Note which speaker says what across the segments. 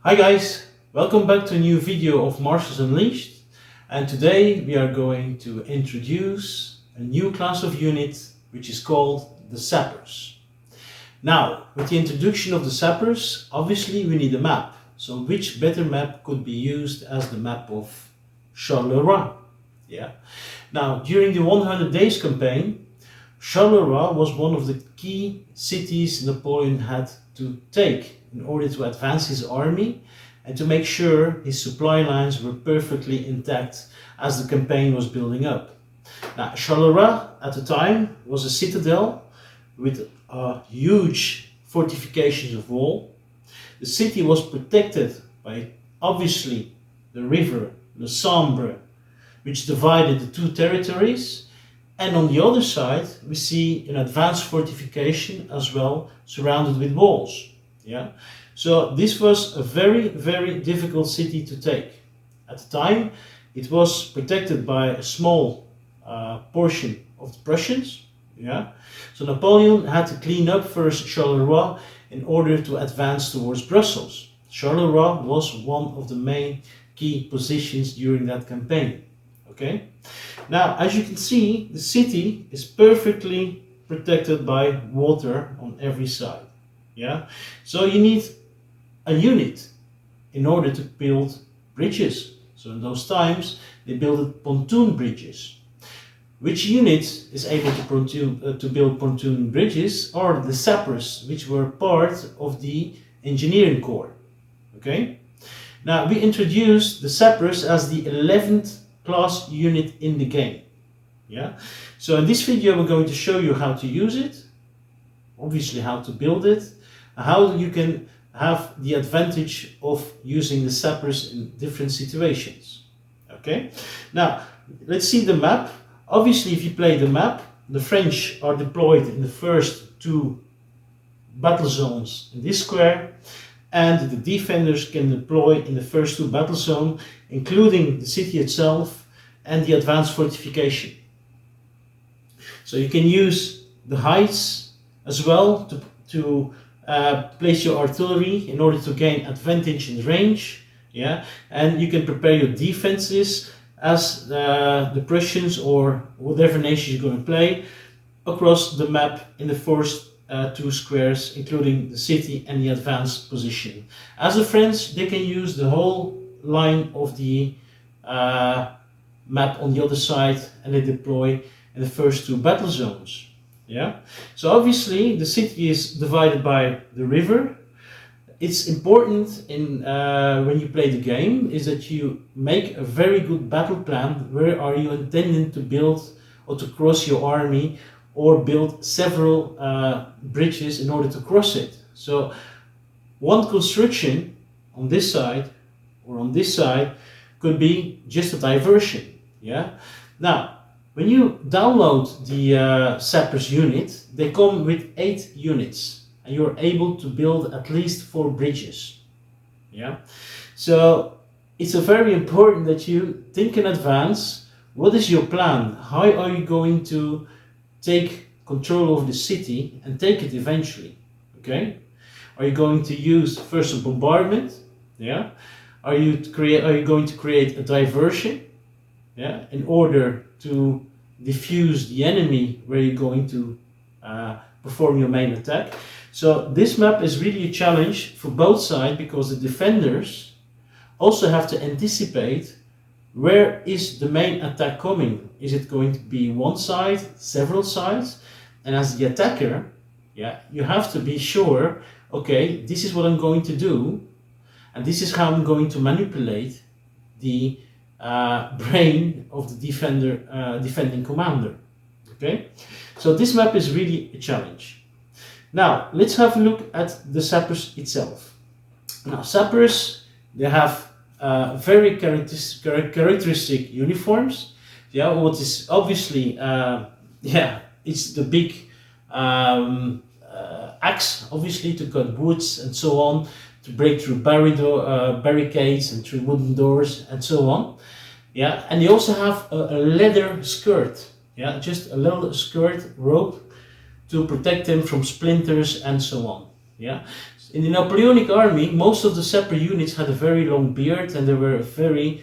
Speaker 1: Hi guys, welcome back to a new video of Marshals Unleashed, and today we are going to introduce a new class of unit which is called the sappers. Now, with the introduction of the sappers, obviously we need a map. So which better map could be used as the map of Charleroi? Yeah. Now, during the 100 Days campaign, Charleroi was one of the key cities Napoleon had to take in order to advance his army and to make sure his supply lines were perfectly intact as the campaign was building up. Now, Charleroi at the time was a citadel with huge fortifications of wall. The city was protected by obviously the river, the Sambre, which divided the two territories. And on the other side, we see an advanced fortification as well, surrounded with walls. Yeah, so this was a very, very difficult city to take. At the time, it was protected by a small portion of the Prussians. Yeah, so Napoleon had to clean up first Charleroi in order to advance towards Brussels. Charleroi was one of the main key positions during that campaign. Okay. Now, as you can see, the city is perfectly protected by water on every side. Yeah, so you need a unit in order to build bridges. So in those times, they built pontoon bridges. Which unit is able to build pontoon bridges are the sappers, which were part of the engineering corps. Okay. Now, we introduced the sappers as the 11th class unit in the game. Yeah, so in this video we're going to show you how to use it, obviously how to build it, how you can have the advantage of using the sappers in different situations. Okay, now let's see the map. Obviously, if you play the map, the French are deployed in the first two battle zones in this square, and the defenders can deploy in the first two battle zones, including the city itself and the advanced fortification. So you can use the heights as well to place your artillery in order to gain advantage in range. Yeah, and you can prepare your defenses as the Prussians or whatever nation you're going to play across the map in the first two squares, including the city and the advanced position. As the French, they can use the whole line of the map on the other side, and they deploy in the first two battle zones. Yeah, so obviously the city is divided by the river. It's important in when you play the game is that you make a very good battle plan. Where are you intending to build or to cross your army, or build several bridges in order to cross it? So one construction on this side or on this side could be just a diversion. Yeah. Now, when you download the sappers unit, they come with 8 units, and you're able to build at least 4 bridges. Yeah. So it's very important that you think in advance. What is your plan? How are you going to take control of the city and take it eventually? Okay. Are you going to use first a bombardment? Yeah. Are you going to create a diversion? Yeah, in order to diffuse the enemy where you're going to perform your main attack. So this map is really a challenge for both sides, because the defenders also have to anticipate where is the main attack coming. Is it going to be one side, several sides? And as the attacker, yeah, you have to be sure, okay, this is what I'm going to do, and this is how I'm going to manipulate the brain of the defending commander. Okay, so this map is really a challenge. Now let's have a look at the sappers itself. Now sappers, they have very characteristic uniforms. Yeah, what is obviously yeah, it's the big axe, obviously, to cut woods and so on, to break through barricades and through wooden doors and so on. Yeah, and they also have a leather skirt. Yeah, just a little skirt rope to protect them from splinters and so on. Yeah, in the Napoleonic army, most of the sapper units had a very long beard, and they were very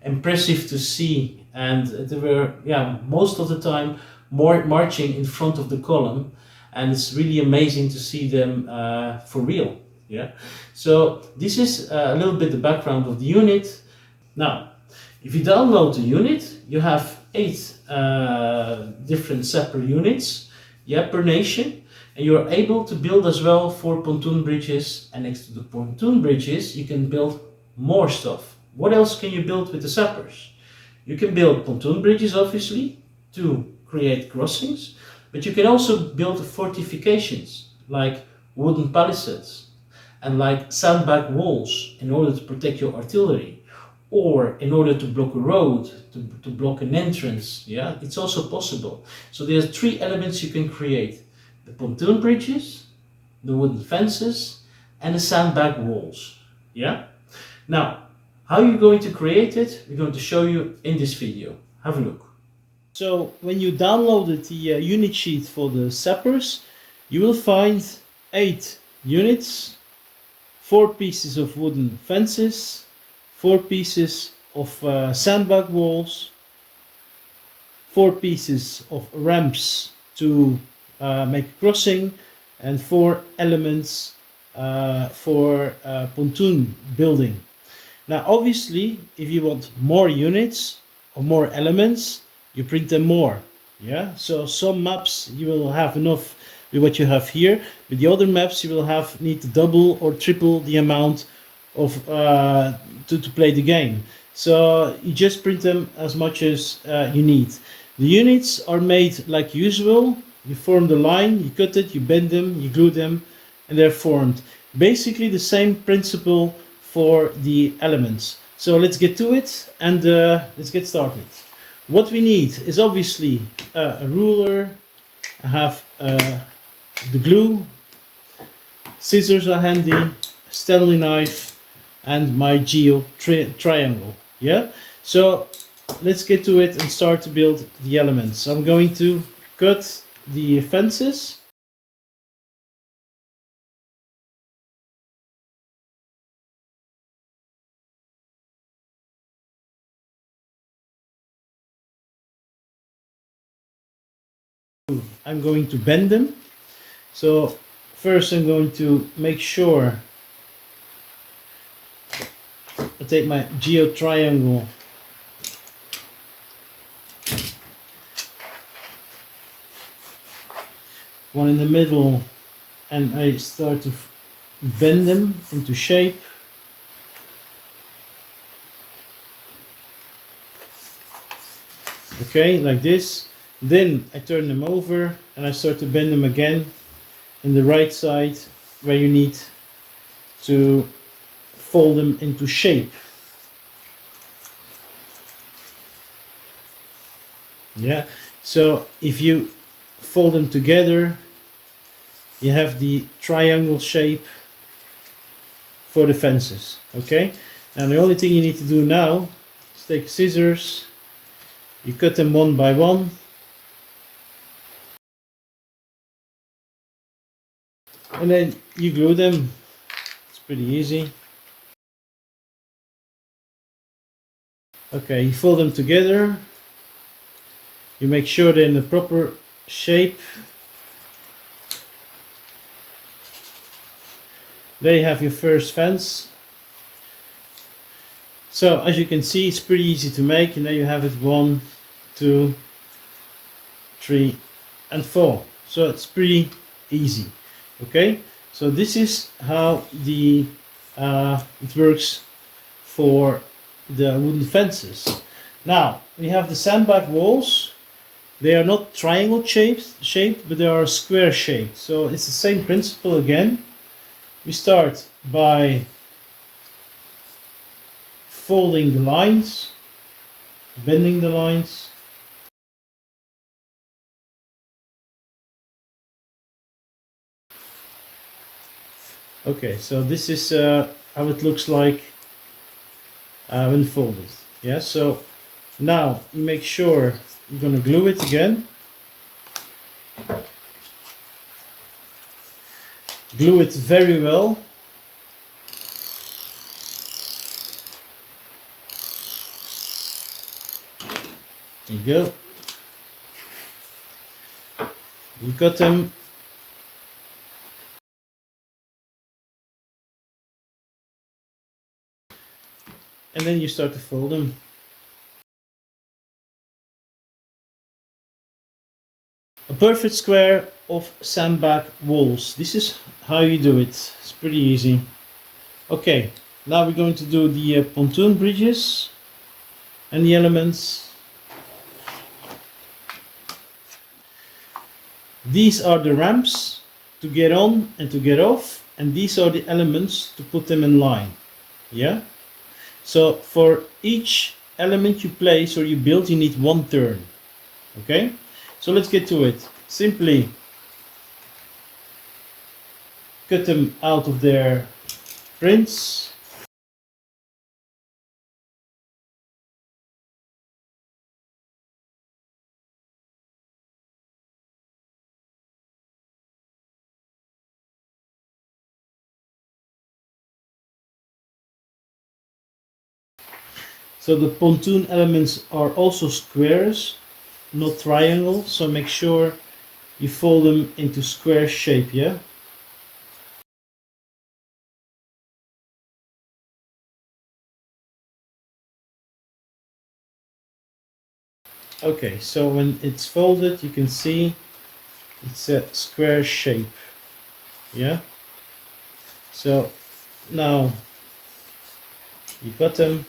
Speaker 1: impressive to see, and they were, yeah, most of the time more marching in front of the column, and it's really amazing to see them for real. Yeah, so this is a little bit the background of the unit. Now, if you download the unit, you have 8 different sapper units, yeah, per nation. And you're able to build as well 4 pontoon bridges, and next to the pontoon bridges you can build more stuff. What else can you build with the sappers? You can build pontoon bridges, obviously, to create crossings, but you can also build fortifications like wooden palisades and like sandbag walls in order to protect your artillery, or in order to block a road, to block an entrance. Yeah, it's also possible. So there's 3 elements you can create: the pontoon bridges, the wooden fences, and the sandbag walls. Yeah? Now, how are you going to create it? We're going to show you in this video. Have a look. So, when you downloaded the unit sheet for the sappers, you will find 8 units, 4 pieces of wooden fences, 4 pieces of sandbag walls, 4 pieces of ramps to make a crossing, and 4 elements for pontoon building. Now obviously, if you want more units or more elements, you print them more. Yeah, so some maps you will have enough with what you have here, but the other maps you will need to double or triple the amount of to play the game. So you just print them as much as you need. The units are made like usual. You form the line, you cut it, you bend them, you glue them, and they're formed. Basically the same principle for the elements. So let's get to it, and let's get started. What we need is obviously a ruler. I have the glue, scissors are handy, a Stanley knife, and my triangle. Yeah, so let's get to it and start to build the elements. I'm going to cut the fences. I'm going to bend them. So first I'm going to make sure I take my triangle, one in the middle, and I start to bend them into shape. Okay, like this. Then I turn them over and I start to bend them again in the right side where you need to fold them into shape. Yeah, so if you fold them together, you have the triangle shape for the fences. Okay, and the only thing you need to do now is take scissors, you cut them one by one, and then you glue them. It's pretty easy. Okay, you fold them together, you make sure they're in the proper shape. There you have your first fence. So as you can see, it's pretty easy to make, and there you have it, 1, 2, 3 and 4. So it's pretty easy. Okay, so this is how the it works for the wooden fences. Now we have the sandbag walls. They are not triangle shaped, but they are square shaped. So it's the same principle again. We start by folding the lines, bending the lines. Okay, so this is how it looks like when folded. Yeah, so now you make sure you're going to glue it again. Glue it very well. There you go. You got them. And then you start to fold them. A perfect square of sandbag walls. This is how you do it. It's pretty easy. Okay, now we're going to do the pontoon bridges and the elements. These are the ramps to get on and to get off, and these are the elements to put them in line. Yeah? So for each element you place or you build, you need one turn. Okay? So let's get to it. Simply cut them out of their prints. So the pontoon elements are also squares, not triangles, so make sure you fold them into square shape, yeah? Okay, so when it's folded, you can see it's a square shape, yeah? So now you got them.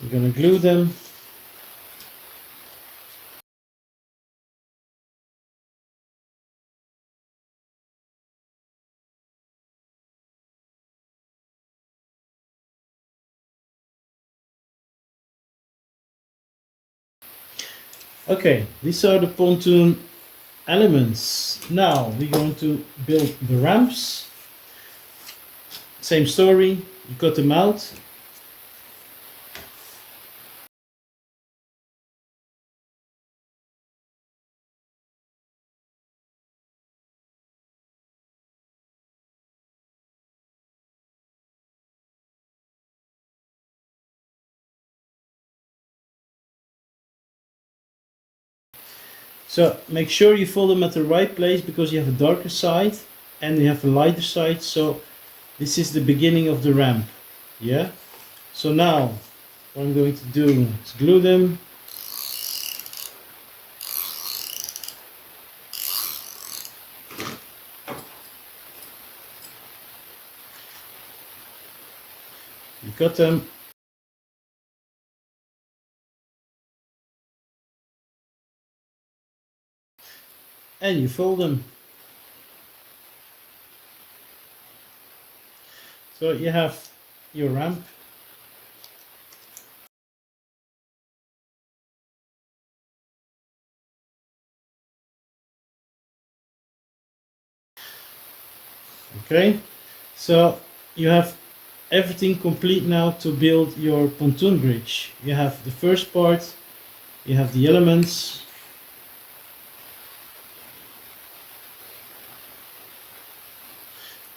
Speaker 1: You're gonna glue them. Okay, these are the pontoon elements. Now we're going to build the ramps. Same story, you cut them out. So make sure you fold them at the right place because you have a darker side and you have a lighter side. So this is the beginning of the ramp. Yeah. So now what I'm going to do is glue them. You cut them. And you fold them. So you have your ramp. Okay, so you have everything complete now to build your pontoon bridge. You have the first part, you have the elements,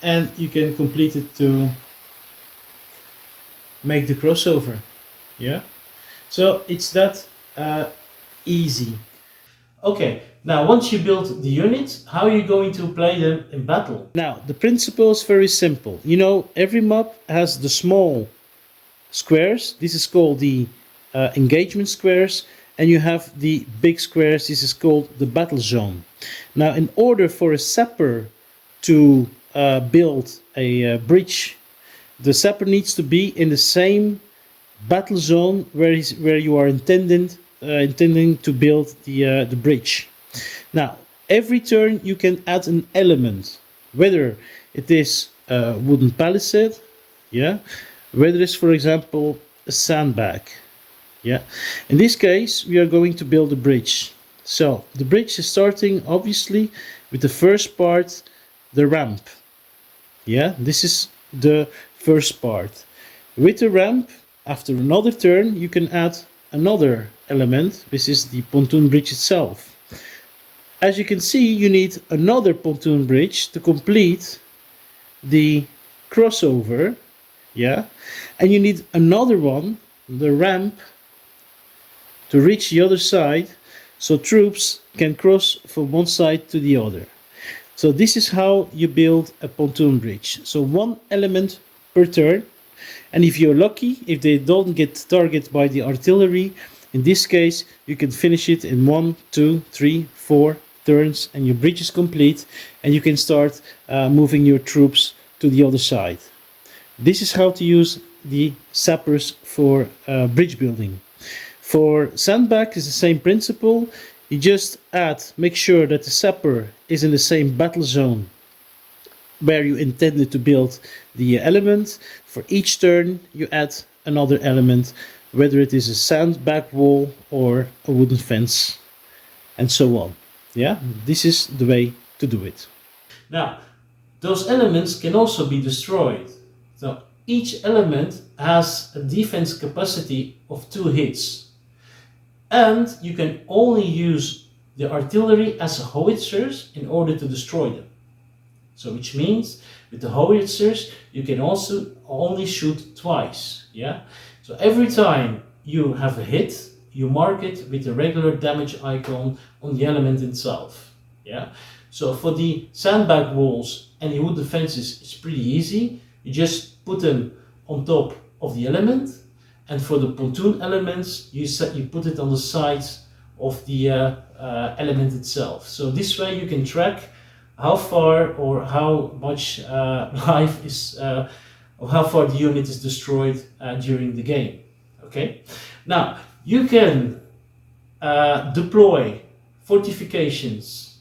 Speaker 1: and you can complete it to make the crossover. Yeah, so it's that easy. Okay, now once you build the units, how are you going to play them in battle? Now, the principle is very simple. You know, every map has the small squares. This is called the engagement squares. And you have the big squares. This is called the battle zone. Now, in order for a sapper to build a bridge, the sapper needs to be in the same battle zone where you are intending to build the bridge. Now, every turn you can add an element, whether it is a wooden palisade, yeah, whether it's, for example, a sandbag, yeah. In this case, we are going to build a bridge. So the bridge is starting obviously with the first part, the ramp. Yeah, this is the first part. With the ramp, After another turn, you can add another element, which is the pontoon bridge itself. As you can see, you need another pontoon bridge to complete the crossover, yeah, and you need another one, the ramp, to reach the other side, so troops can cross from one side to the other. So this is how you build a pontoon bridge. So one element per turn, and if you're lucky, if they don't get targeted by the artillery, in this case you can finish it in 1, 2, 3, 4 turns, and your bridge is complete, and you can start moving your troops to the other side. This is how to use the sappers for bridge building. For sandbag is the same principle. You just make sure that the sapper is in the same battle zone where you intended to build the element. For each turn you add another element, whether it is a sandbag wall or a wooden fence, and so on. Yeah, this is the way to do it. Now, those elements can also be destroyed. So each element has a defense capacity of 2 hits. And you can only use the artillery as howitzers in order to destroy them. So which means with the howitzers you can also only shoot twice. Yeah. So every time you have a hit, you mark it with a regular damage icon on the element itself. Yeah. So for the sandbag walls and the wooden fences, it's pretty easy. You just put them on top of the element. And for the pontoon elements, you put it on the sides of the element itself. So this way you can track how far or how much life is, or how far the unit is destroyed during the game. Okay. Now you can deploy fortifications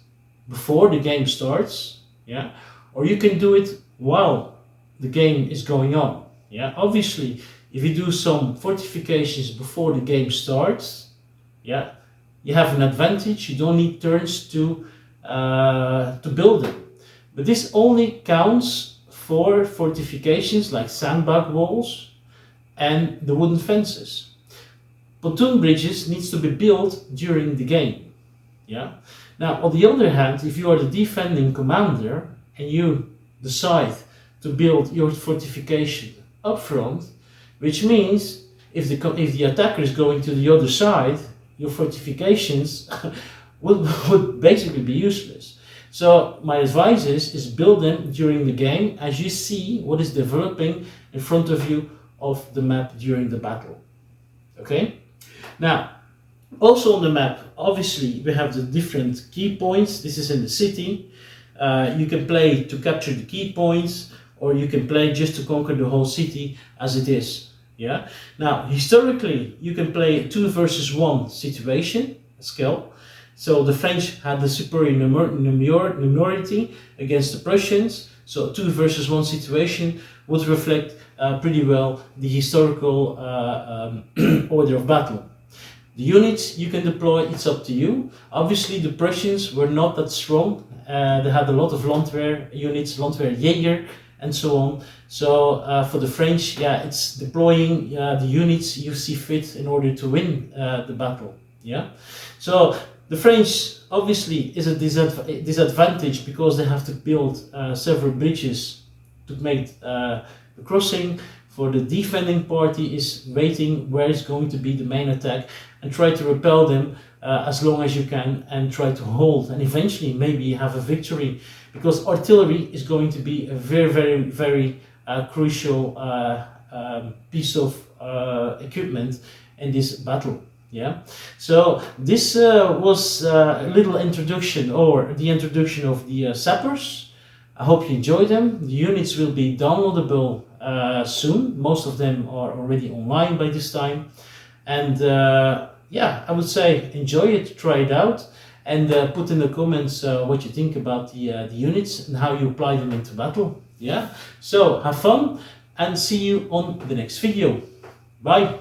Speaker 1: before the game starts, yeah, or you can do it while the game is going on. Yeah, obviously. If you do some fortifications before the game starts, yeah, you have an advantage. You don't need turns to build them. But this only counts for fortifications like sandbag walls and the wooden fences. Pontoon bridges needs to be built during the game. Yeah. Now, on the other hand, if you are the defending commander and you decide to build your fortification up front, which means if the attacker is going to the other side, your fortifications would basically be useless. So my advice is build them during the game as you see what is developing in front of you of the map during the battle. Okay? Now, also on the map, obviously we have the different key points. This is in the city. You can play to capture the key points, or you can play just to conquer the whole city as it is. Yeah. Now, historically, you can play a 2 versus 1 situation, scale. So the French had the superior minority against the Prussians. So a 2 versus 1 situation would reflect pretty well the historical order of battle. The units you can deploy, it's up to you. Obviously, the Prussians were not that strong. They had a lot of Landwehr units, Landwehr Jäger, and so on. So for the French, yeah, it's deploying the units you see fit in order to win the battle. Yeah. So the French obviously is a disadvantage because they have to build several bridges to make the crossing. For the defending party is waiting where is going to be the main attack and try to repel them as long as you can and try to hold, and eventually maybe have a victory, because artillery is going to be a very crucial piece of equipment in this battle. Yeah, so this was a little introduction, or the introduction of the sappers. I hope you enjoyed them. The units will be downloadable soon. Most of them are already online by this time, and yeah, I would say enjoy it, try it out, and put in the comments what you think about the units and how you apply them into battle. Yeah, so have fun and see you on the next video. Bye.